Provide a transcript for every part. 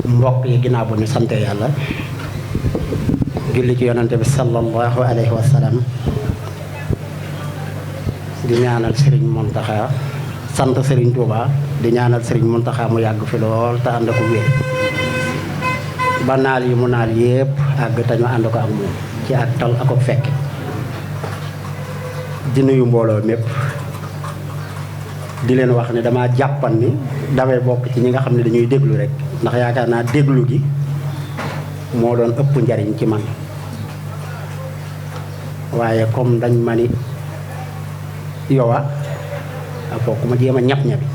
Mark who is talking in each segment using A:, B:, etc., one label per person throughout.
A: mbokk yi ginnaaw bu ñu sante yàlla julli ci yonante bi sallallahu alayhi wa sallam di ñaanal Serigne Mountakha sant Serigne Touba di ñaanal Serigne Mountakha mu yàgg fi lool te ànd ko wér ba naal yi mu naal yépp àgg te ñu ànd ko ak moom ci ak tal ak fekk di nuyu mbooloo mépp di leen wax ne dama jàppan ni damay bokk ci ñi nga xam ne dañuy déglu rek ndax yaakaar naa déglu gi moo doon ëpp njariñ ci man waaye comme dañ ma ni yowa foofu ma jéem a ñap-ñabi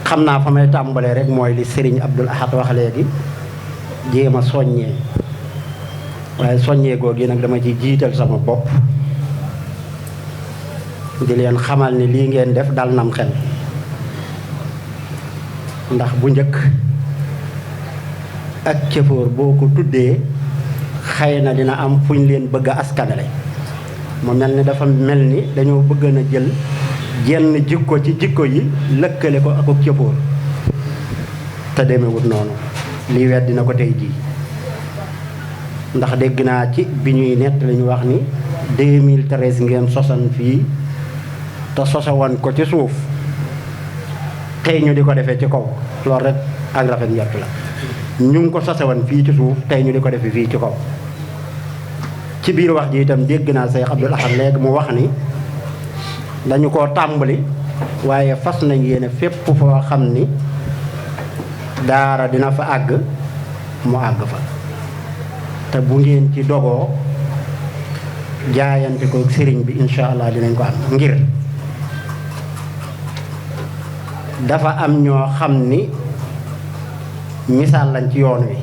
A: xam naa fa may tàmbalee rek mooy li Serigne Abdoul Ahad wax léegi jéem a soññee waaye soññee googu nag dama ci jiital sama bopp di leen xamal ni lii ngeen def dal nam xel ndax bu njëkk ak cëfoor boo ko tuddee xëy na dina am fu ñu leen bëgg a askanale mu mel ni dafa mel ni dañoo bëgg na jël jenn jikko ci jikko yi lëkkale ko ak cëfoor te demewut noonu lii weddi na ko tey jii ndax dégg naa ci bi ñuy nett la ñu wax ni 2013 ngeen sosan fii te sosawoon ko ci suuf tey ñu di ko defee ci kaw loolu rek ak rafet njort la ñu ngi ko sosawoon fii ci suuf tey ñu di ko defee fii ci kaw ci biir wax ji itam dégg naa Cheikh Abdoul Ahad léegi mu wax ni dañu koo tàmbali waaye fas nañ yéene fépp foo xam ni daara dina fa àgg mu àgg fa te bu ngeen ci dogoo jaayante ko sëriñ bi incha allah dinañ ko am ngir dafa am ñoo xam ni misaal lañ ci yoon wi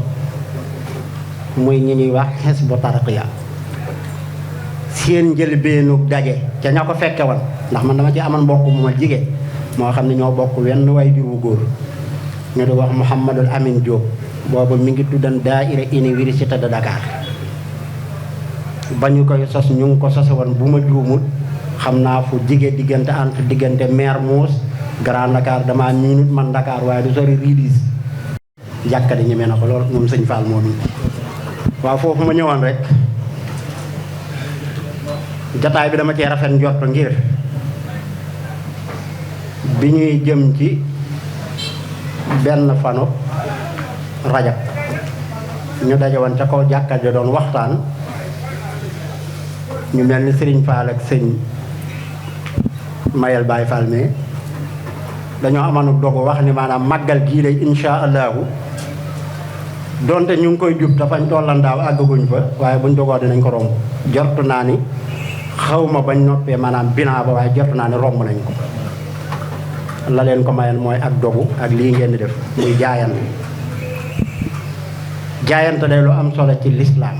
A: muy ñi ñuy wax Hizbu Tarqiya seen njëlbeenu daje ca ña ko fekke woon ndax man dama ci amal mbokk mu ma jigéen moo xam ne ñoo bokk wenn way jur wu góor ñu di wax Mouhamadul Amin Diop boobu mi ngi tuddan Daayira Université de Dakar ba ñu koy sos ñu ngi ko sose woon bu ma juumul xam naa fu jige diggante entre diggante Mermoz Grand Dakar dama minute man Dakar waaye du sori riidis jàkka di ñemee na ko lool moom sëñ Fall moom yi waaw foofu ma ñëwoon rek jataay bi dama cee rafet njort ngir bi ñuy jëm ci benn fanu rajab ñu daje woon ca kaw jàkka ja doon waxtaan ñu mel ni Serigne Fall ak sëñ Mayel Baye Fall mais dañoo amoon dogu wax ni maanaam màggal gii lay insha allahu donte ñu ngi koy jub te fañ tollan daaw àggaguñ fa waaye buñ dogoo dinañ ko romb jortu naa ni xawma bañ noppee maanaam binaa ba waaye jortu naa ni romb nañ ko la leen ko mayen mooy ak dogu ak lii ngeen di def muy jaayante jaayante day lu am solo ci lislaam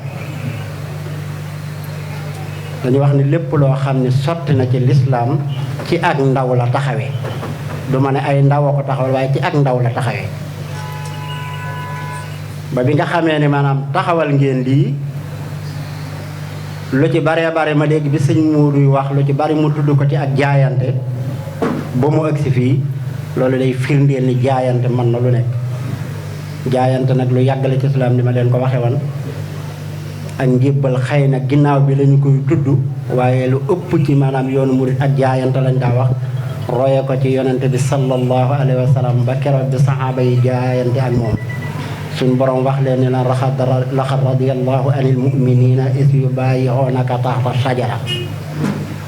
A: dañu wax ni lépp loo xam ne sotti na ci lislaam ci ak ndaw la taxawee du ma ne ay ndaw a ko taxawal waaye ci ak ndaw la taxawee ba bi nga xamee ne maanaam taxawal ngeen lii lu ci baree bare ma léegi bi sëñ Muuduy wax lu ci bari mu tudd ko ci ak jaayante ba mu agsi fii loolu day firndeel ni jaayante mën na lu nekk jaayante nag lu yàggale ci islaam ni ma leen ko waxe woon ak njébbal xëy na ginnaaw bi lañu koy tudd waaye lu ëpp ci maanaam yoonu murit ak jaayante lañ daa wax roye ko ci yonente bi sallallahu alayhi wa sallam ba keroog bi saxaaba yi jaayante ak moom suñ borom wax leen ni la laqad radiyallahu anil mu'minina is yubayi'unaka tahta shajara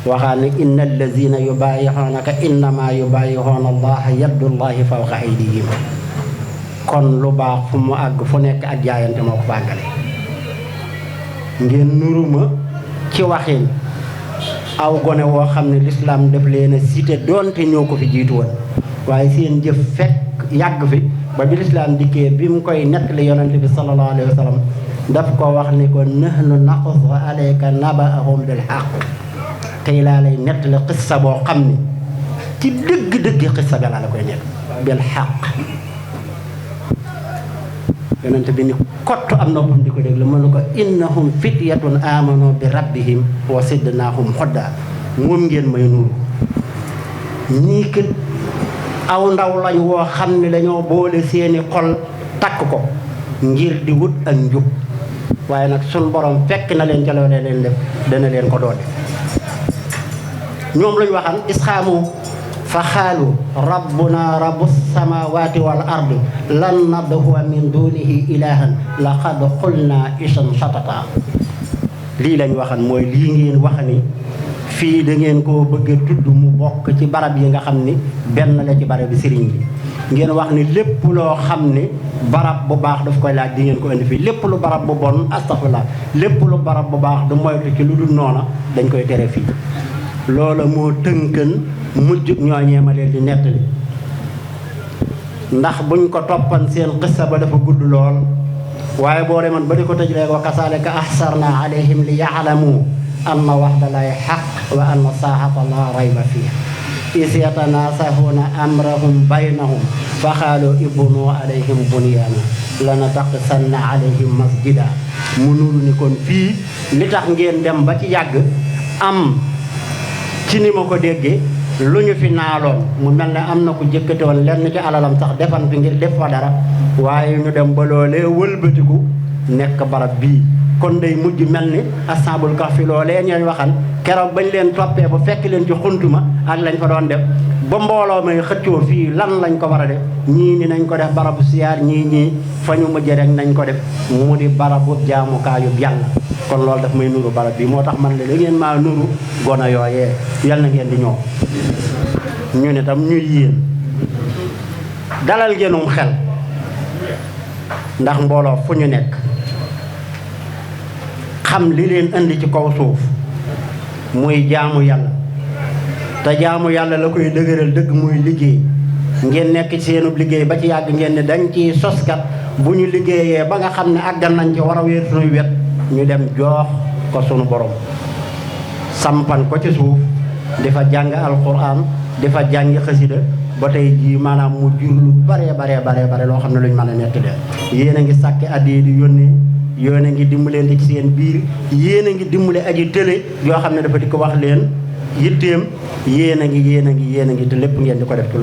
A: waxaa ne inna allazina yubayi'unaka innama yubayi'una allaha yadullahi fawqa aydihim kon lu baax fu mu àgg fu nekk ak jaayante moo ko fàggale ngeen nuruma ci waxin aw gone woo xam ne lislaam daf leen a cité doonte ñoo ko fi jiitu woon waaye seen jëf fekk yàgg fi ba bi lislaam dikkee bi mu koy nettali yonente bi sallallahu alayhi wa sallam daf ko wax ni ko nahnu naqussu alayka naba'ahum bil haqq tey laa lay nettali xissa boo xam ni ci dëgg-dëgg xissa ga laa la koy nett bil haqq yonente bi ni kott am noppam di ko déglu mënu ko innahum fityatun amanu bi rabbihim wa sidnahum xodda moom ngeen may nuuru ñii kët aw ndaw lañ woo xam ne dañoo boole seeni xol takk ko ngir di wut ak njub waaye nag sun borom fekk na leen ca loolee leen def dana leen ko doole ñoom lañu waxan isxaamu fa xaalu rabbuna rabbus samawati wal ardi lan nad'uwa min dunihi ilahan laqad qulna isan shatata lii lañ waxan mooy lii ngeen wax ni fii da ngeen koo bëgg a tudd mu bokk ci barab yi nga xam ni benn la ci barab bi sëriñ bi ngeen wax ni lépp loo xam ni barab bu baax daf koy laaj di ngeen ko indi fii lépp lu barab bu bon astaghfirullah lépp lu barab bu baax du moytu ci lu dul noona dañ koy tere fii loola moo tënkan mujj ñooñee ma leen di nettali ndax buñ ko toppan seen xissa ba dafa gudd lool waaye boo demoon ba di ko tëj rek wa kasaalika ahsarna alayhim li yaalamu anna waxda lay xaq wa anna saaxata la rayba fiha is yatanaasahuuna amrahum baynahum fa xaalu ibnu alayhim bunyaana lanataqisanna alayhim masjida mu nuru ni kon fii li tax ngeen dem ba ci yàgg am ci ni ma ko déggee lu ñu fi naaloon mu mel ne am na ku jëkkate woon lenn ci alalam sax defan fi ngir def fa dara waaye ñu dem ba loolee wëlbatiku nekk barab bii kon day mujj mel ni ashabul kahfi loolee ñooy waxan keroog bañ leen toppee ba fekk leen ci xuntuma ak lañ fa doon def ba mbooloo may xëccoo fii lan lañ ko war a def ñii ni nañ ko def barabu siyaar ñii fa ñu mujj rek nañ ko def mu di barabu jaamukaayub yàlla kon loolu daf may nuru barab bi moo tax man la da ngeen maa nuru gona yooyee yal na ngeen di ñëw ñu ne tam ñuy yéen dalal ngeenum xel ndax mbooloo fu ñu nekk xam li leen indi ci kaw suuf muy jaamu yàlla te jaamu yàlla la koy dëgëral dëgg muy liggéey ngeen nekk ci seenub liggéey ba ci yàgg ngeen ne dañ ciy soskat bu ñu liggéeyee ba nga xam ne àggal nañ ci war a wéer sunuy wet ñu dem joox ko sunu borom sampan ko ci suuf di fa jàng alquran di fa jàngi xasida ba tey jii maanaam mu jur lu bare loo xam ne luñ mën a nett leen yéen a ngi sàkki addiya di yónnee yéen a ngi dimbalante ci seen biir yéen a ngi dimbale aji tële yoo xam ne dafa di ko wax leen yitteem yéen a ngi te lépp ngeen di ko def ci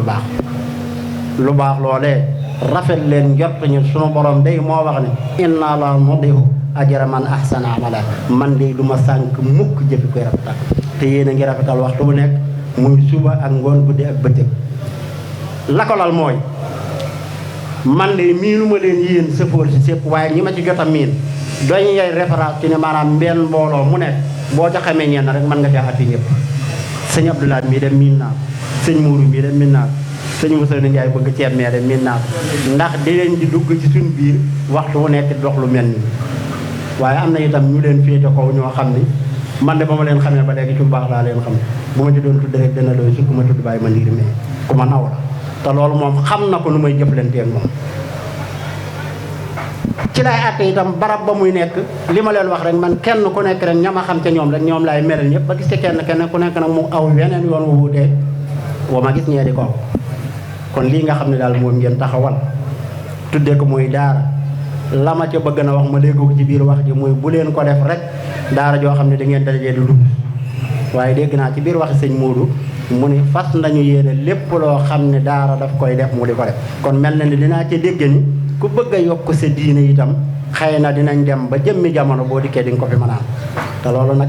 A: lu baax loolee rafet leen njort ñu sunu borom day moo wax ne inna la nudi'u ajra man ahsana amala man de du ma sànk mukk jëfi koy rafetal te yéen a ngi rafetal waxtu bu nekk muy suba ak ngoon guddi ak bëccëg la ko lal mooy man de miinuma leen yéen sëfoor si sépp waaye ñi ma ci jot a miin doñu yay référence ci ne maanaam mbenn mbooloo mu nekk boo ca xamee ñenn rek mën nga caa atti ñëpp sëñ Abdoulaye mii dem miin naa sëñ Mourou mii dem miin naa sëñ Moussa Ndiaye bëgg ceeb mee dem miin naa ndax di leen di dugg ci suñ biir waxtu wu nekk dox lu mel nii waaye am na itam ñu leen féete kaw ñoo xam ni man de ba ma leen xamee ba léegi ci bu baax laa leen xam bu ma ci doon tudd rek dana doy su ku ma tudd bàyyi ma ndiir mais ku ma naw la te loolu moom xam na ko nu may jëflanteeg moom ci lay àtte itam barab ba muy nekk li ma leen wax rek man kenn ku nekk rek ña ma xam ca ñoom rek ñoom laay melal ñëpp ba gis te kenn ku nekk nag mu aw weneen yoon wu wuutee wa ma gis ñee di ko kon lii nga xam ne daal moom ngeen taxawal tuddee ko muy daara la ma ca bëgg na wax ma dégg ko ci biir wax ji muy bu leen ko def rek daara joo xam ne da ngeen dajee du dugg waaye dégg naa ci biir waxi sëñ Modou mu ni fas nañu yéene lépp loo xam ne daara daf koy def mu di ko def kon mel na ni dinaa ca dégg ni ku bëgg a yokk sa diine itam xëy na dinañ dem ba jëmmi jamono boo dikkee di nga ko fi mën a am te loolu nag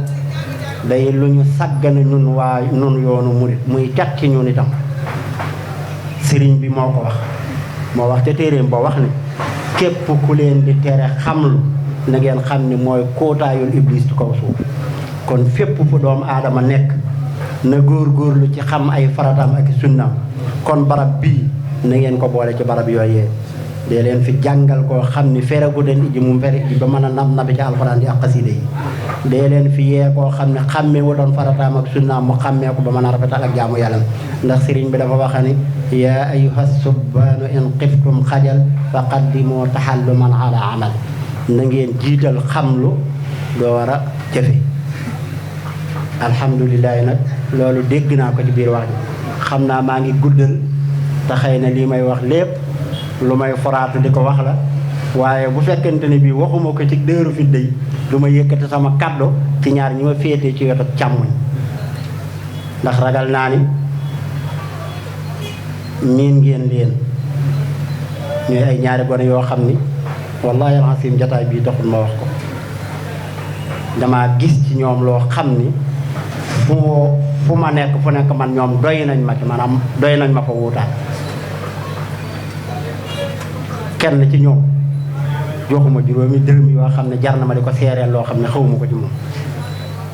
A: day lu ñu sàggane nun yoonu murit muy cat ci ñun itam sëriñ bi moo ko wax moo wax ca téeréem ba wax ni képp ku leen di tere xamlu na ngeen xam ni mooy kóotaayul iblis ci kaw suuf kon fépp fu doomu aadama nekk na góorgóorlu ci xam ay farataam ak sunnaam kon barab bii na ngeen ko boole ci barab yooyee dee leen fi jàngal koo xam ni feragu den iji mu fere ji ba mën a nabi ci alxuraan di ak xasida yi dee leen fi yee koo xam ne xàmmee wutoon farataam ak sunnaam mu xàmmee ko ba mën a rafetal ak jaamu yàlla ndax sëriñ bi dafa waxa ni yaa ayyuha subbaanu in xiftum xajal fa qaddimu taxalluman ala amal na ngeen jiital xamlu door a jëfe alhamdulilah nag loolu dégg naa ko ci biir wax ji xam naa maa ngi guddal te xëy na lii may wax lépp lu may foraatu di ko wax la waaye bu fekkente ne bii waxuma ko ci dëru fi day du ma yëkkati sama kàddu ci ñaar ñi ma féetee ci wetu càmmoñ ndax ragal naa ni miin ngeen leen ñooy ay ñaari gone yoo xam ni wallahi alxasim jataay bii taxul ma wax ko dama gis ci ñoom loo xam ni fu ma nekk fu nekk man ñoom doy nañ ma ci maanaam doy nañ ma fa wuutaat kenn ci ñoom joxuma juróomi dërëm yoo xam ne jar na ma di ko seereel loo xam ne xawuma ko ci moom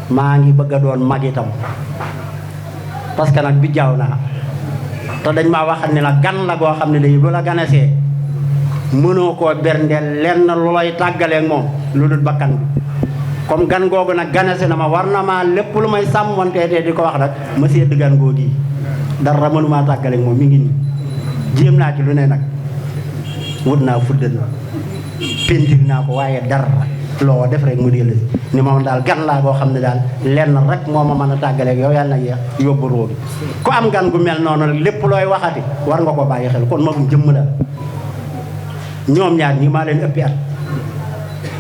A: maa ngi bëgg a doon mag itam parce que nag bi jaaw naa te dañ maa waxal ne la gan la goo xam ne day bu la ganasee mënoo koo berndeel lenn lu lay tàggaleeg moom lu dul bakkan bi comme gan googu nag ganase na ma war na maa lépp lu may sàmmonteetee di ko wax nag ma sedd gan googu yi dara mënumaa tàggaleeg moom mi ngi nii jéem naa ci lu ne nag wut naa fuddal pentir naa ko waaye dara loo def rek mu dellu ni moom daal gan laa goo xam ne daal lenn rek moo ma mën a tàggaleeg yow yàlla na yeex yóbbu roogi ku am gan gu mel noonu lépp looy waxati war nga ko bàyyi xel kon magum jëmm la ñoom ñaar ñi maa leen ëppi at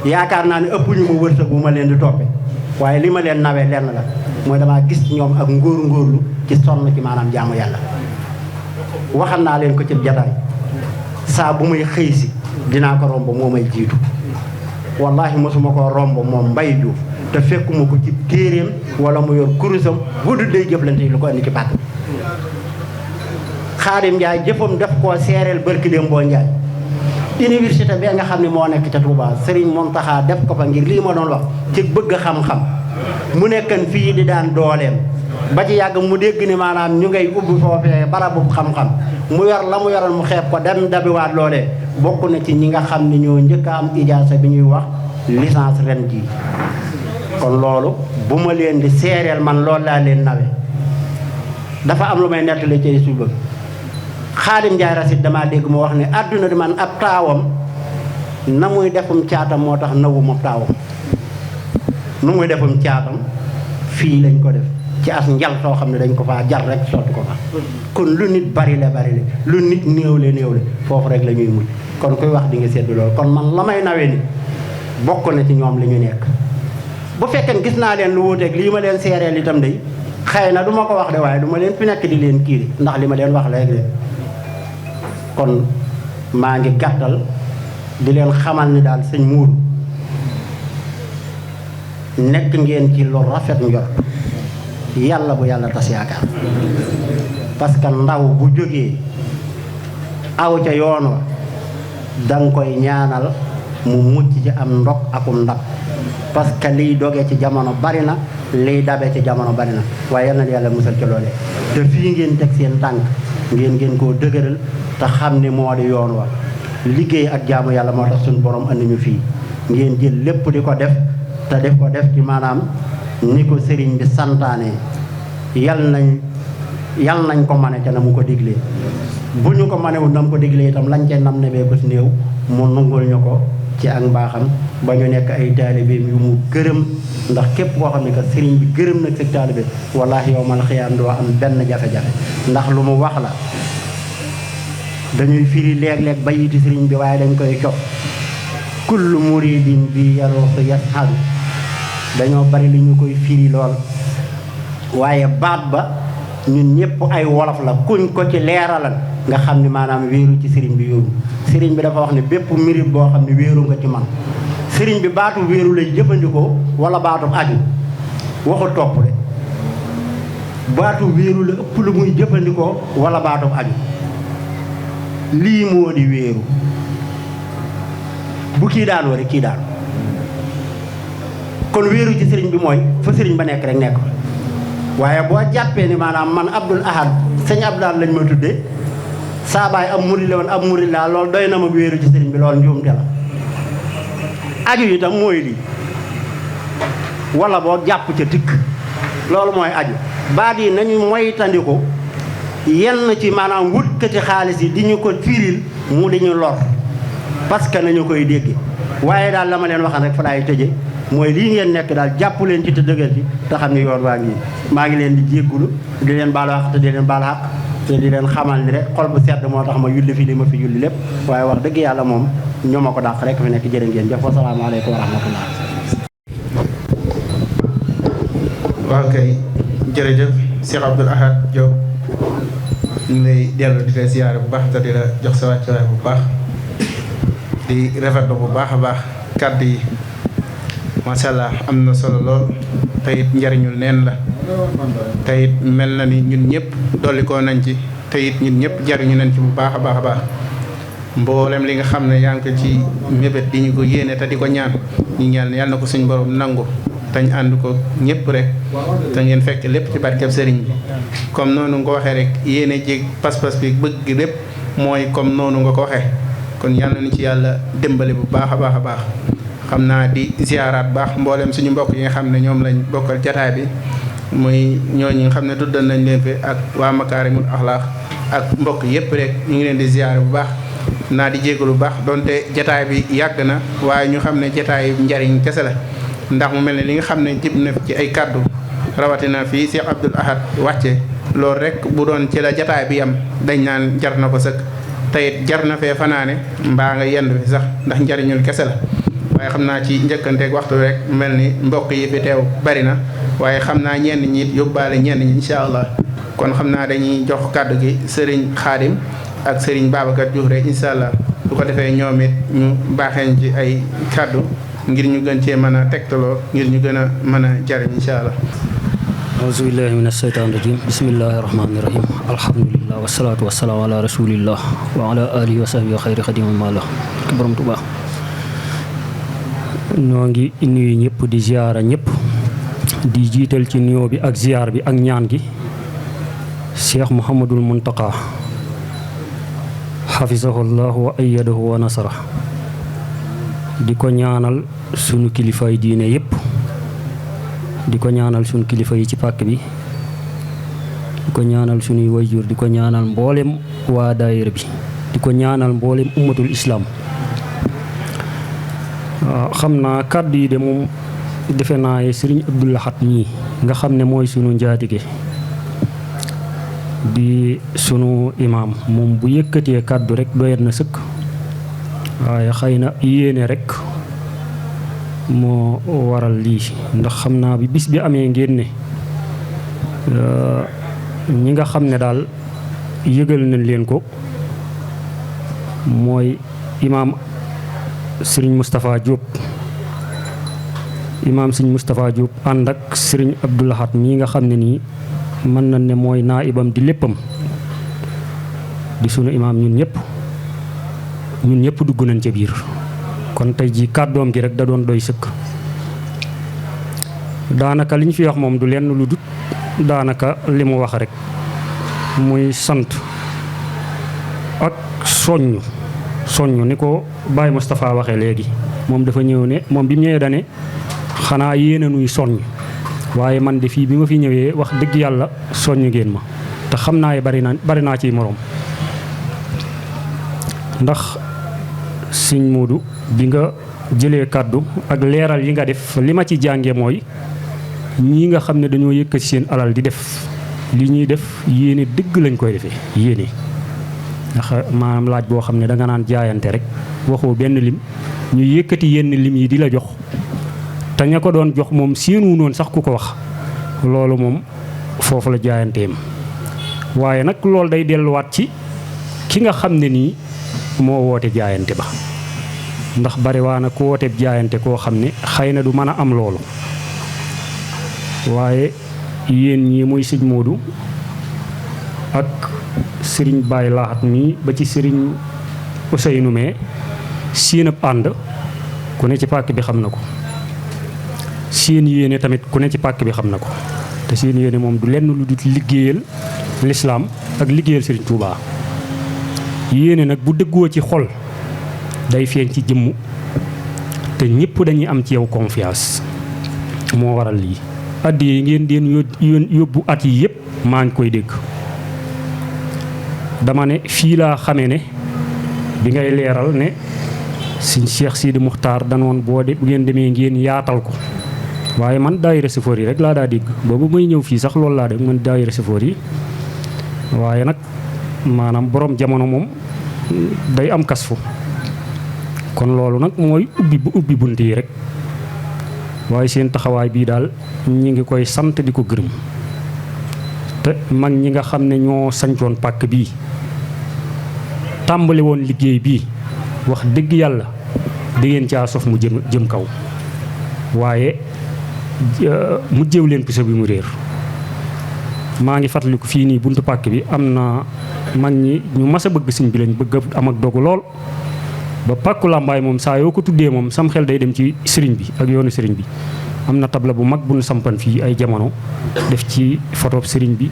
A: yaakaar naa ne ëpp ñu ma wërsëg bu ma leen di toppe waaye li ma leen nawee lenn la mooy damaa gis ñoom ak ngóor-ngóorlu ci sonn ci maanaam jaamu yàlla waxal naa leen ko ci jataay saa bu may xëy si dinaa ko romb moo may jiitu wallahi mosuma ko romb moom Mbaye Diouf te fekkuma ko ci téeréem wala mu yor kurusam bu dul day jëflante yi lu ko indi ci pàtt Xaadim Njaay jëfam daf koo seereel barki dem boo Njaay université bi nga xam ne moo nekk ca Touba Serigne Mountakha def ko fa ngir lii ma doon wax ci bëgg xam-xam mu nekkan fii di daan dooleem ba ci yàgg mu dégg ni maanaam ñu ngay ubbi foofee barabu xam-xam mu yor la mu yoroon mu xeeb ko dem dabiwaat loolee bokk na ci ñi nga xam ne ñoo njëkk a am ijaasa bi ñuy wax licence ren jii kon loolu bu ma leen di seereel man loolu laa leen nawe dafa am lu may nettali ci suba Xaadim Njaay Rasid damaa dégg mu wax ne àdduna di man ab taawam na muy defum caatam moo tax nawuma taawam nu muy defum caatam fii lañ ko def ci as njal soo xam ne dañ ko faa jar rek sotti ko fa kon lu nit bari le lu nit néewle foofu rek la ñuy mujj kon kuy wax di nga seddu loolu kon man la may nawee ni bokk na ci ñoom li ñu nekk bu fekkee gis naa leen lu wuuteeg lii ma leen seereel itam day xëy na du ma ko wax de waaye du ma leen fi nekk di leen kiiri ndax li ma leen wax léegi kon maa ngi gàttal di leen xamal ni daal sëñ Muudu nekk ngeen ci lu rafet njort yàlla bu yàlla tas yaakaar parce que ndaw bu jógee aw ca yoon wa danga koy ñaanal mu mucc ci am ndog akum ndab parce que liy doge ci jamono bari na liy dabe ci jamono bari na waaye yal na yàlla musal ci loolee te fii ngeen teg seen tànk ngeen koo dëgëral te xam ni moo di yoon wa liggéey ak jaamu yàlla moo tax suñu borom andi ñu fii ngeen jël lépp di ko def te def ko def ci maanaam ni ko sëriñ bi santaane yal nañ ko mane ca na mu ko diglee bu ñu ko manewul na mu ko diglee itam lañ ca nam ne bee bés néew mu nungul ñu ko ci ak mbaaxam ba ñu nekk ay taalibeem yu mu gërëm ndax képp koo xam ne que sëriñ bi gërëm nag sa taalibe wallaahi yow mal xiyaam doo am benn jafe-jafe ndax lu mu wax la dañuy firi léeg-léeg bayiti sëriñ bi waaye dañ koy cof kullu muridin bi yaruuxu yasxadu dañoo bari li ñu koy firi lool waaye baat ba ñun ñëpp ay wolof la kuñ ko ci leeralal nga xam ni maanaam wéeru ci sëriñ bi yóbbu sëriñ bi dafa wax ne bépp murid boo xam ne wéeru nga ci man sëriñ bi baatu wéeru lay jëfandikoo wala baatu aju waxu topp de baatu wéeru la ëpp lu muy jëfandikoo wala baatu aju lii moo di wéeru bu kii daanoo rek kii daanu kon wéeru ci sëriñ bi mooy fa sëriñ ba nekk rek nekk waaye boo jàppee ni maanaam man Abdul Ahad sëñ Abdal lañ ma tuddee saa baay am murid la woon am murid laa loolu doy na ma wéeru ci sëriñ bi loolu njuumte la aju itam mooy lii wala boo jàpp ca tikk loolu mooy aju baat yi nañu moytandiku yenn ci maanaam wutkati xaalis yi di ñu ko firil mu di ñu lor parce que nañu koy dégg waaye daal la ma leen waxan rek fa laay tëje mooy lii ngeen nekk daal jàpp leen ci te dëgër ci te xam ne yoon waa ngi maa ngi leen di jéggulu di leen baal wax te di leen baal xaq te di leen xamal ni rek xol bu sedd moo tax ma yulli fi li ma fi yulli lépp waaye wax dëgg yàlla moom ñoo ma ko dàq rek fi nekk jërë ngeen jëf wasalaamaaleykum wa rahmatullah.
B: waaw kay jërëjëf Cheikh Abdoul Ahad Diop ñu ngi lay dellu di la ziyaare bu baax te di la jox sa wàccuwaay bu baax di rafetlu bu baax a baax kàddu yi macha allah am na solo lool te it njariñul neen la te it mel na ni ñun ñëpp dolli koo nañ ci te it ñun ñëpp jariñu nañ ci bu baax a baax a baax mboolem li nga xam ne yaa ngi ko ci mébét di ñu ko yéene te di ko ñaan ñu ñaan yàlla na ko suñ borom nangu tañ ànd ko ñëpp rek te ngeen fekk lépp ci barkeb sëriñ bi comme noonu nga ko waxee rek yéene jéeg pas-pas bi bëgg lépp mooy comme noonu nga ko waxee kon yàlla nañu ci yàlla dimbali bu baax a baax a baax xam naa di ziaraat baax mboolem suñu mbokk yi nga xam ne ñoom lañ bokkal jataay bi muy ñooñu nga xam ne tuddal nañ leen fi ak waa Makaarimul Axlaaq ak mbokk yëpp rek ñu ngi leen di ziar bu baax naa di jégalu bu baax donte jataay bi yàgg na waaye ñu xam ne jataay njariñ kese la ndax mu mel ne li nga xam ne jib na ci ay kàddu rawatina fii Cheikh Abdoul Ahad wàcce loolu rek bu doon ci la jataay bi am dañ naan jar na ko sëkk teyit jar na fee fanaane mbaa nga yendu fi sax ndax njariñul kese la waaye xam naa ci njëkkanteeg waxtu rek mel ni mbokk yi fi teew bari na waaye xam naa ñenn ñi yóbbaale ñenn ñi incha allah kon xam naa dañuy jox kàddu gi Serigne Khadim ak Serigne Babacar Diouf rek incha allah bu ko defee ñoom it ñu baaxeen ci ay kàddu ngir ñu gën cee mën a tegtaloo ngir ñu gën a mën a jariñ incha allah.
C: auzu billahi min asheytaan rajim bismillahi rahmani rahim alhamdulilah wasalaatu wasalaamu ala rasulillah wa ala alihi wa sahbihi wa xayri xadima mala ki borom Tuubaa ñoo ngi nuyu ñëpp di ziara ñëpp di jiital ci nuyoo bi ak ziar bi ak ñaan gi Cheikh Mouhamadul Muntaqa xafisahullahu wa ayyadahu wa nasara di ko ñaanal sunu kilifaay diine yëpp di ko ñaanal sunu kilifa yi ci pàkk bi di ko ñaanal sunuy wayjur di ko ñaanal mboolem waa daayira bi di ko ñaanal mboolem ummatul islaam xam naa kàddu yi de moom defe naa Sëriñ Abdou Lahad ñii nga xam ne mooy sunu njaatige di sunu imaam moom bu yëkkatee kàddu rek doyat na sëkk waaye xëy na yéene rek moo waral lii ndax xam naa bi bis bi amee ngeen ne ñi nga xam ne daal yëgal nañ leen ko mooy imaam Sëriñ Moustapha Diop imaam Sëriñ Moustapha Diop ànd ak Sëriñ Abdou Lahad mii nga xam ne nii mën na ne mooy naayibam di léppam di sunu imaam ñun ñëpp dugg nañ ca biir kon tey jii kàddoom gi rek da doon doy sëkk daanaka li ñu fi wax moom du lenn lu dut daanaka li mu wax rek muy sant ak soññ ni ko Baye Moustapha waxee léegi moom dafa ñëw ne moom bi mu ñëwee dane xanaa yéena nuy soññ waaye man de fii bi ma fi ñëwee wax dëgg yàlla soññ ngeen ma te xam naa bari naa ciy moroom ndax Sëñ Moodu bi nga jëlee kàddu ak leeral yi nga def li ma ci jànge mooy ñii nga xam ne dañoo yëkkati seen alal di def li ñuy def yéene dëgg lañ koy defee yéene ndax maanaam laaj boo xam ne danga naan jaayante rek waxoo benn lim ñu yëkkati yenn lim yi di la jox te ña ko doon jox moom séenu noonu sax ku ko wax loolu moom foofu la jaayanteem waaye nag loolu day delluwaat ci ki nga xam ne nii moo woote jaayante ba ndax bari waa na ku woote jaayante koo xam ne xëy na du mën a am loolu waaye yéen ñii muy Sëñ Moodu ak Sëriñ Baye Lahat mi ba ci Sëriñ Ousseynou mee seen ab ànd ku ne ci pàkk bi xam na ko seen yéene tamit ku ne ci pàkk bi xam na ko te seen yéene moom du lenn lu dul liggéeyal lislaam ak liggéeyal Sëriñ Tuubaa yéene nag bu dëggoo ci xol day feeñ ci jëmm te ñëpp dañuy am ci yow confiance moo waral lii addi yi ngeen deen yóbbu at yi yëpp maa ngi koy dégg dama ne fii laa xamee ne bi ngay leeral ne Sëñ Cheikh Sidi Muxtaar danoon bu ngeen demee ngeen yaatal ko waaye man daayira sëfoor yi rek laa daa dégg boobu may ñëw fii sax loolu laa dégg man daayira sëfoor yi waaye nag maanaam borom jamono moom day am kasfu kon loolu nag mooy ubbi bunt yi rek waaye seen taxawaay bii daal ñi ngi koy sant di ko gërëm te mag ñi nga xam ne ñoo sañcoon pàkk bii tàmbali woon liggéey bii wax dëgg yàlla di ngeen caa sof mu jëm kaw waaye mu jéew leen puso bi mu réer. maa ngi fàttaliku fii nii buntu pàkk bi am na mag ñi ñu mas a bëgg sëñ bi lañ bëgg am ak dogu lool ba pàkku làmbaay moom saa yoo ko tuddee moom sam xel day dem ci sëriñ bi ak yoonu sëriñ bi. am na tabla bu mag bu ñu sampan fii ay jamono def ci photo sëriñ bi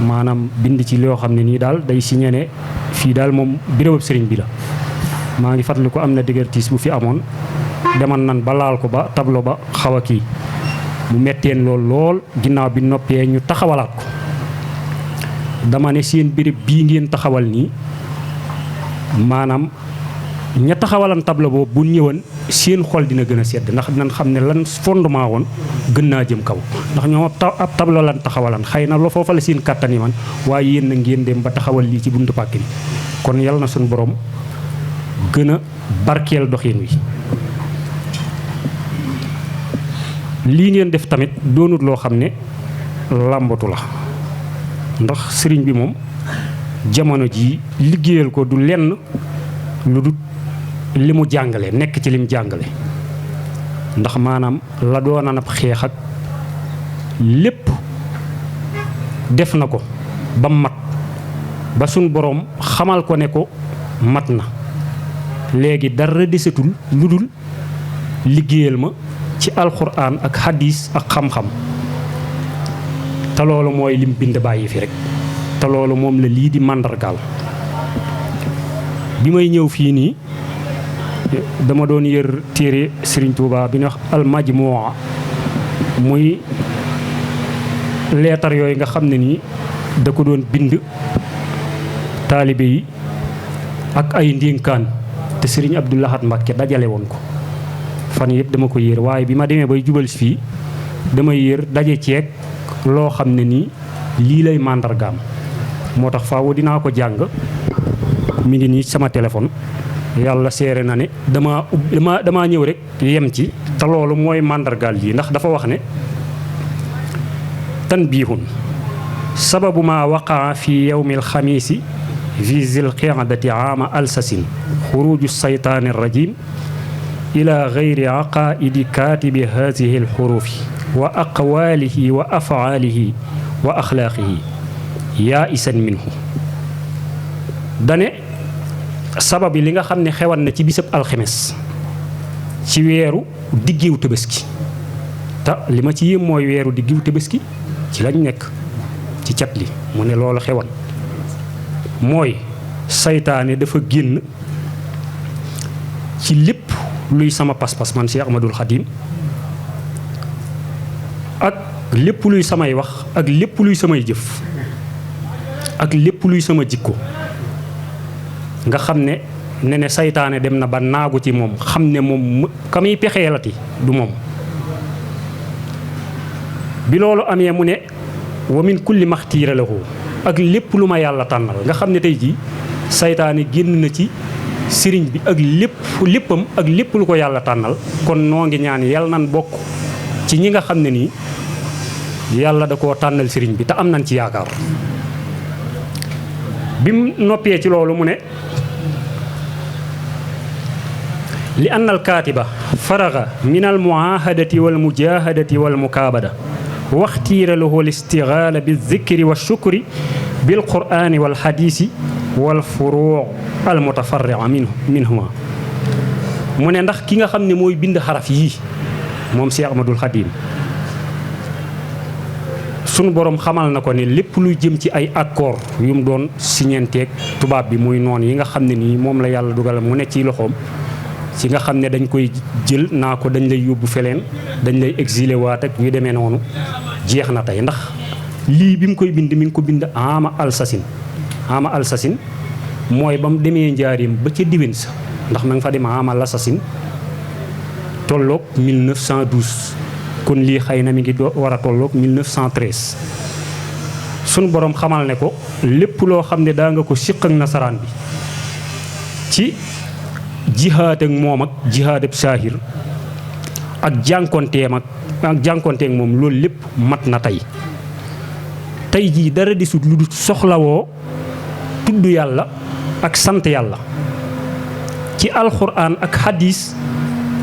C: maanaam bind ci loo xam ne nii daal day signé ne fii daal moom bérébu sëriñ bi la. maa ngi fàttaliku am na déguerpisse bu fi amoon deman nan ba laal ko ba tableau ba xaw a kii mu metteen lool ginnaaw bi noppee ñu taxawalaat ko dama ne seen béréb bii ngeen taxawal nii maanaam ña taxawalan tableau boobu bu ñëwoon seen xol dina gën a sedd ndax dinañ xam ne lan fondement woon gën naa jëm kaw ndax ñoo ab tableau lan taxawalan xëy na loo foofa la seen kàttan yi man waaye yéen na ngeen dem ba taxawal lii ci buntu pàkk bi kon yal na suñu borom gën a barkeel doxin wi. lii ngeen def tamit doonut loo xam ne làmbatu la ndax sëriñ bi moom jamono ji liggéeyal ko du lenn lu dul li mu jàngale nekk ci lim jàngale ndax maanaam la doon ab xeex ak lépp def na ko ba mat ba suñ boroom xamal ko ne ko mat na léegi dara desetul lu dul liggéeyal ma ci alxuraan ak hadis ak xam-xam te loolu mooy lim bind bàyyi fi rek te loolu moom la lii di màndargaal. bi may ñëw fii nii dama doon yër téere Serigne Touba bi ñuy wax al-Majmu'a muy leetar yooyu nga xam ne nii da ko doon bind taalibe yi ak ay ndénkaan te Serigne Abdou Lahad Mbacké dajale woon ko fan yëpp dama ko yër waaye bi ma demee bay jubal si fii damay yër daje ceeg loo xam ne nii lii lay màndargaam moo tax faaw dinaa ko jàng mi ngi nii sama téléphone yàlla seere na ne damaa ñëw rek yem ci te loolu mooy màndargaal lii ndax dafa wax ne tanbihun sababu ma waqaa fi yawmil xamiisi fi zil qiadati aama alsasin xuruju saytaani rajim ila gayri aqaaidi kaatibi haadihi alxurufi wa aqwaalihi wa afaalihi wa axlaaqihi yaa isan minhu dane sabab yi li nga xam ne xewan na ci bisab alxemes ci weeru diggiw Tabaski te li ma ci yéem mooy weeru diggiw Tabaski ci lañ nekk ci cat li mu ne loolu xewan mooy saytaane dafa génn ci lépp luy sama pas-pas man Cheikh Ahmadul Khadim ak lépp luy samay wax ak lépp luy samay jëf ak lépp luy sama jikko nga xam ne saytaane dem na ba naagu ci moom xam ne moom ka muy pexeelati du moom bi loolu amee mu ne wa min kulli maxtiira lahu ak lépp lu ma yàlla tànnal nga xam ne tey jii saytaane génn na ci sëriñ bi ak léppam ak lépp lu ko yàlla tànnal kon noo ngi ñaan yàlla nan bokk ci ñi nga xam ne nii yàlla da koo tànnal sëriñ bi te am nañ ci yaakaar bi mu noppee ci loolu mu ne li anna al kaatiba faraga min al muahadati wal mujahadati wal mukaabada waxtiira lahu al istigaala bi zikri wa shukri bil qur'ani wal hadisi wal furuu al mutafarria minhuma mu ne ndax ki nga xam ne mooy bind xaraf yii moom Cheikh Ahmadul Khadim sunu borom xamal na ko ne lépp luy jëm ci ay accord yu mu doon siñenteeg tubaab bi muy noon yi nga xam ne nii moom la yàlla dugal mu ne ci loxoom ci nga xam ne dañ koy jël naa ko dañ lay yóbbu feleen dañ lay exilé waat ak yu demee noonu jeex na tey ndax lii bi mu koy bind mi ngi ko bind ama alsasin mooy ba mu demee njaarim ba ca diwén sa ndax ma nga fa dem ama lasasin tolloog 1912 kon lii xëy na mi ngi war a tolloog 1913 sunu borom xamal ne ko lépp loo xam ne daa nga ko siq ak nasaraan bi ci jihaad ak moom ak jihaad ab saahir ak jànkonteeg moom loolu lépp mat na tey tey jii dara desut lu dul soxlawoo tudd yàlla ak sant yàlla ci alxuraan ak xadis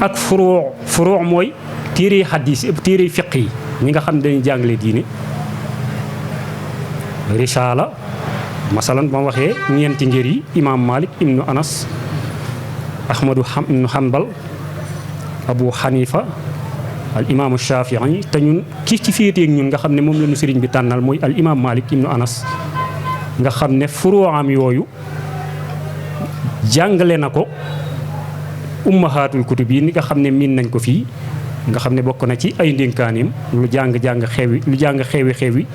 C: ak furuu mooy téere xadis téere fiq yi ñi nga xam ne dañuy jàngale diine risaala masalan ba ma waxee ñeenti ngir yi imaam Malik ibnu Anas Ahmadu ibnu Hanbal Abu Hanifa al imaamu Shafii te ñun ki ci féeteeg ñun nga xam ne moom la ñu sëriñ bi tànnal mooy al imaam Malik ibnu Anas nga xam ne furuwaam yooyu jàngale na ko ummahaatul kutub yi nga xam ne miin nañ ko fii nga xam ne bokk na ci ay ndénkaanim lu jàng xewi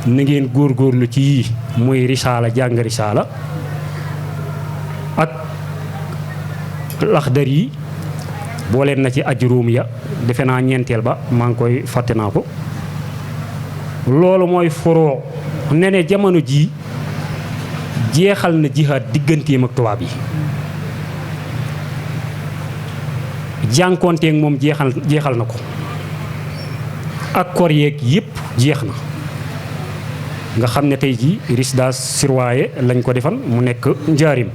C: na ngeen góorgóorlu ci yii muy risaala jàng risaala ak laxdar yi booleen na ci ajruum ya defe naa ñeenteel ba maa ngi koy fàtte naa ko loolu mooy furoo ne ne jamono jii jeexal na jihaad digganteem ak tubaab yi jànkoonteeg moom jeexal na ko ak kor yeeg yépp jeex na nga xam ne tey jii résidence surveillée lañ ko defan mu nekk njaarim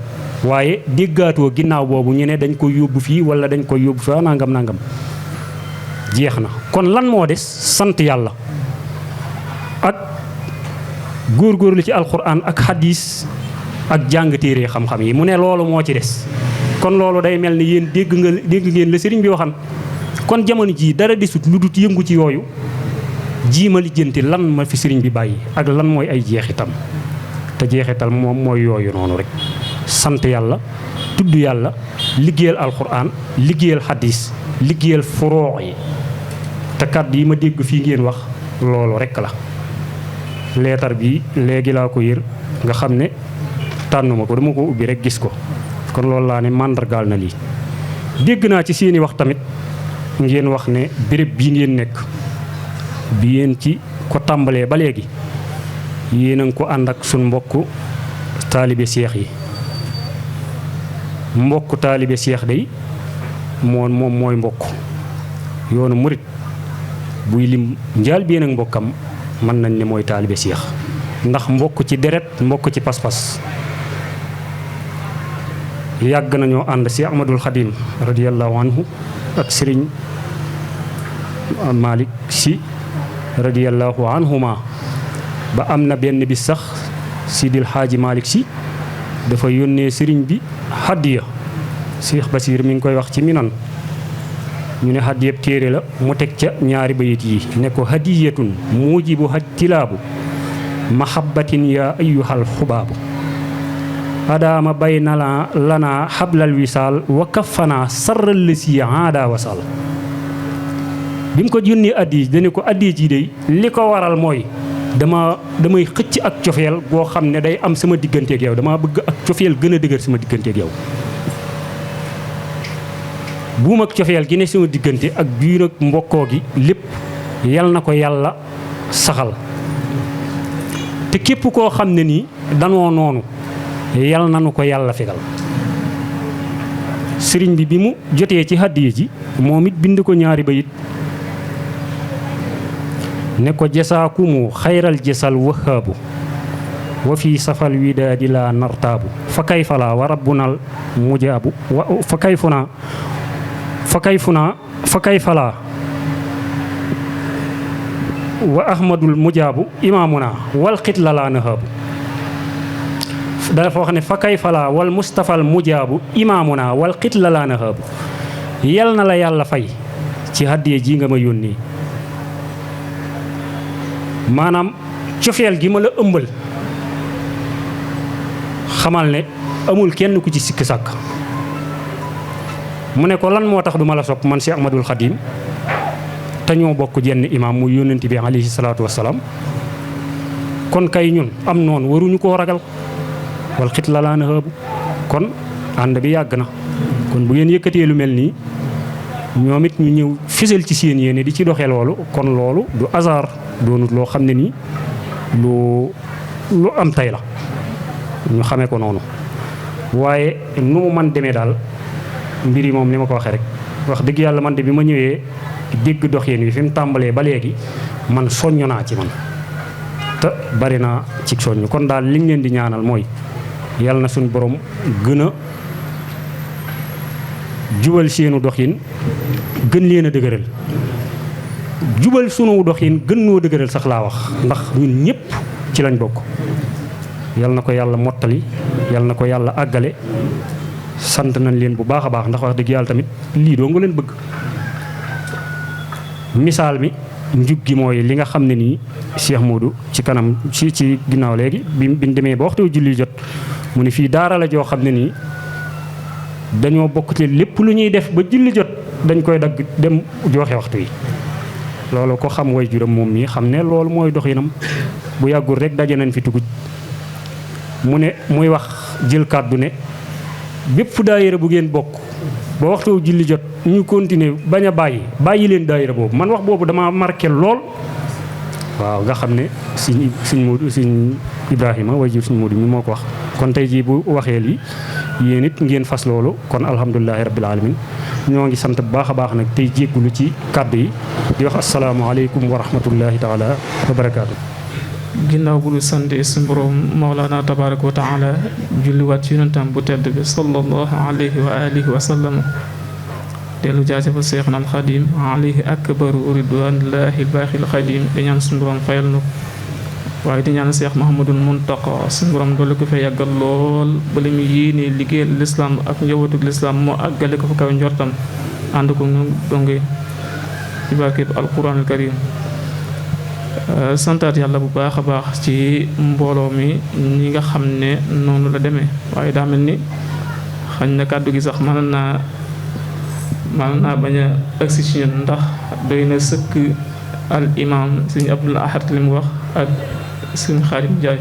C: waaye déggaatoo ginnaaw boobu ñu ne dañ koy yóbbu fii wala dañ koy yóbbu fii nangam jeex na kon lan moo des sant yàlla ak góorgóorlu ci alxuraan ak xadis ak jàng téere xam-xam yi mu ne loolu moo ci des kon loolu day mel ni yéen dégg ngeen la sëriñ bi waxan kon jamono jii dara desut lu dut yëngu ci yooyu jiima lijjanti lan ma fi sëriñ bi bàyyi ak lan mooy ay jeexitam te jeexital moom mooy yooyu noonu rek sant yàlla tudd yàlla liggéeyal alxuraan liggéeyal xadis liggéeyal furoo yi te kàddu yi ma dégg fii ngeen wax loolu rek la leetar bi léegi laa ko yër nga xam ne tànnuma ko dama ko ubbi rek gis ko kon loolu laa ne màndargaal na lii dégg naa ci seeni wax tamit ngeen wax ne béréb bii ngeen nekk bi yéen ci ko tàmbalee ba léegi yéen a ngi ko ànd ak suñ mbokk taalibe seex yi mbokk taalibe seex day moom mooy mbokk yoonu murit buy lim njaal bi ak mbokkam mën nañ ne mooy taalibe seex ndax mbokk ci deret mbokk ci pas-pas yàgg nañoo ànd si Ahmadul Xadim radiyallahu anhu ak sëriñ Malik si radiyallahu anhuma ba am na benn bi sax Sidil Xaaji Malik si dafa yónnee sëriñ bi hadiya Cheikh Basir mi ngi koy wax ci minan ñu ne hadiyab téere la mu teg ca ñaari bayit yi ne ko hadiyatun mujibu tilaabu mahabbatin ya ayyuhal xubaabu adaama bayna lana xablal wisaal wa kafana sarral lësi aada wasal bi mu ko yónnee addi dane ko addi ji dey li ko waral mooy damay xëcc ak cofeel goo xam ne day am sama digganteeg yow dama bëgg ak cofeel gën a dëgër sama digganteeg yow buum ak cofeel gi ne sama diggante ak biir ak mbokkoo gi lépp yal na ko yàlla saxal te képp koo xam ne nii danoo noonu yal na nu ko yàlla fegal sëriñ bi mu jotee ci hàddiya ji moom it bind ko ñaari bayit ne ko jasaakumu xayral jasal wahaabu wa fi safal widaadi la nartaabu fa kayfala wa rabbunal mujaabu fa kayfala wa ahmadul mujaabu imaamuna wal xitla la nahaabu dafa wax ne fa kayfala wal mustafal mujaabu imaamuna wal xitla la nahaabu yal na la yàlla fay ci hàddiya ji nga ma yónnee maanaam cofeel gi ma la ëmbal xamal ne amul kenn ku ci sikk sàkk mu ne ko lan moo tax du ma la sopp man si Ahmadul Xadim te ñoo bokk jenn imaam muy yónnent bi alayhi salaatu wassalaam kon kay ñun am noonu waruñu koo ragal wal xit la laa na xëbu kon ànd bi yàgg na kon bu ngeen yëkkatee lu mel nii ñoom it ñu ñëw fësal ci seen yéene di ci doxee loolu kon loolu du hasard doonut loo xam ne nii lu am tey la ñu xamee ko noonu waaye nu mu man demee daal mbir yi moom ni ma ko waxee rek wax dëgg yàlla man de bi ma ñëwee dégg doxin wi fi mu tàmbalee ba léegi man soñño naa ci man te bari naa ci soññ kon daal liñ leen di ñaanal mooy yàlla na suñu borom gën a jubal seenu doxin gën leen a dëgëral jubal sunu doxin gën noo dëgëral sax laa wax ndax ñun ñëpp ci lañ bokk yal na ko yàlla mottali yal na ko yàlla àggale sant nañ leen bu baax a baax ndax wax dëgg yàlla tamit lii doo nga leen bëgg misaal mi njub gi mooy li nga xam ne nii Cheikh Modou ci kanam ci ginnaaw léegi biñ demee ba waxtu julli jot mu ne fii daara la joo xam ne nii dañoo bokk te lépp lu ñuy def ba julli jot dañ koy dagg dem joxe waxtu yi loolu ko xam way juram moom mii xam ne loolu mooy doxinam bu yàggul rek daje nañ fi tuguj mu ne muy wax jël kàddu ne bépp daayira bu ngeen bokk ba waxtu julli jot ñu continuer bañ a bàyyi leen daayira boobu man wax boobu dama marqué lool waaw nga xam ne Sëñ Modou Sëñ Ibrahima way jur Sëñ Modou mi moo ko wax kon tey jii bu waxee lii yéen it ngeen fas loolu kon alhamdulilahi rabbil alamin ñoo ngi sant bu baax a baax nag tey jéggulu ci kàddu yi di wax asalaamaaleykum wa rahmatullahi taala wa barakaatu.
D: ginnaaw bu ñu sante suñu borom Mawlana tabaraka wa taala julliwaat ci yonentam bu tedd bi sallallahu alayhi wa alihi wa sallam dellu jaajëfal Seexna al Xadim alayhi akbaru ridwanillahi baaxil Xadim di ñaan suñu borom fayal nu waaye di ñaan Seex Muhammadul Muntaqa suñu borom doole ko fa yàggal lool ba li mu yéenee liggéeyal lislaam ak njabootu lislaam moo àggale ko fa kaw njortam ànd ko nu donge ci barkeb alquran al karim santaat yàlla bu baax a baax ci mbooloo mi ñi nga xam ne noonu la demee waaye daa mel ni xañ na kàddu gi sax mën naa bañ a agsi ci ñun ndax doy na sëkk al imam sëñ Abdul Ahad li mu wax ak sëñ Xaadim Njaay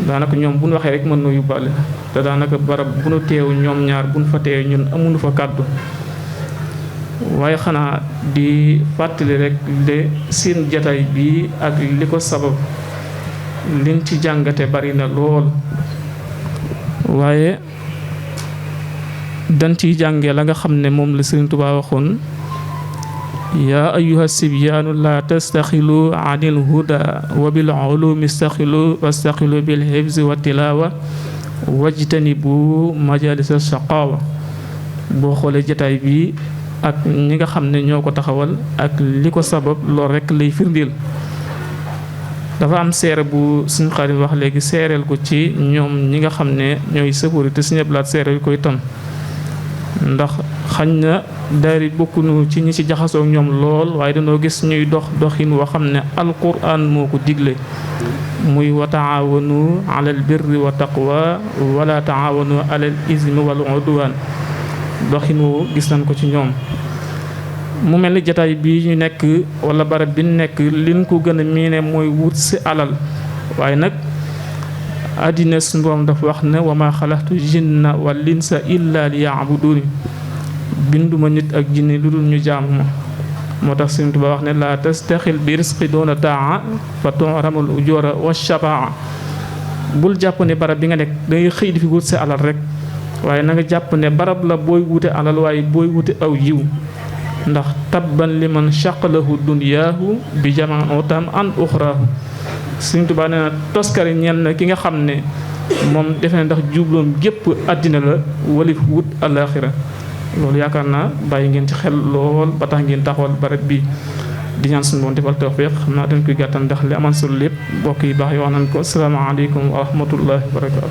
D: daanaka ñoom bu ñu waxee rek mën na yóbbaale te daanaka barab bu nu teew ñoom ñaar bu nu fa teew ñun amuñu fa kàddu waaye xanaa di fàttali rek de seen jataay bi ak li ko sabab liñ ci jàngate bari na lool waaye dañ ciy jàngee la nga xam ne moom la Sëriñ Tuubaa waxoon yaa ayyuha sibyaanu la tastaxilu anil huda wa bil ulumi istaxilu wastaxilu bil hifzi wa tilawa wajtanibu majalisa shaqawa boo xoolee jataay bi ak ñi nga xam ne ñoo ko taxawal ak li ko sabab loolu rekk lay firndeel dafa am seere bu suñu xarit wax léegi seereel ko ci ñoom ñi nga xam ne ñooy sëfuri te suñu blaat seereel ko itam ndax xañ na daari bokkunu ci ñi ci jaxasoo ñoom lool waaye dañoo gis ñuy doxin woo xam ne alquran moo ko digle muy wa taawanu alal birri wa taqwa wala taawanu alal ismi wal udwan doxin woo gis nañ ko ci ñoom mu mel ni jataay bi ñu nekk wala barab bi ñu nekk liñ ko gën a miine mooy wut si alal waaye nag àddina suñu borom dafa wax ne wa ma xalaxtu jinna wal insa illa li yaabuduni binduma nit ak jinne lu dul ñu jaamu ma moo tax Sëriñ Tuubaa wax ne la tastaxil bi risqi doona taa fa turamul ujura wa shabaa bul jàpp ne barab bi nga nekk dangay xëy di fi wut si alal rek waaye na nga jàpp ne barab la booy wute alal waaye booy wute aw yiw ndax tabban liman shaqalahu dunyaahu bi jaman otam an uxraahu Sëriñ Tuubaa nee na toskari ñeel na ki nga xam ne moom defe ne ndax jubloom gépp àddina la walif wut alaaxira loolu yaakaar naa bàyyi ngeen ci xel lool ba tax ngeen taxawal barab bi di ñaan suñu boom defal tawfiq xam naa dañ koy gàttal ndax li aman solo lépp mbokk yi baax yoo nañ ko asalaamaaleykum wa rahmatullahi wa barakaatu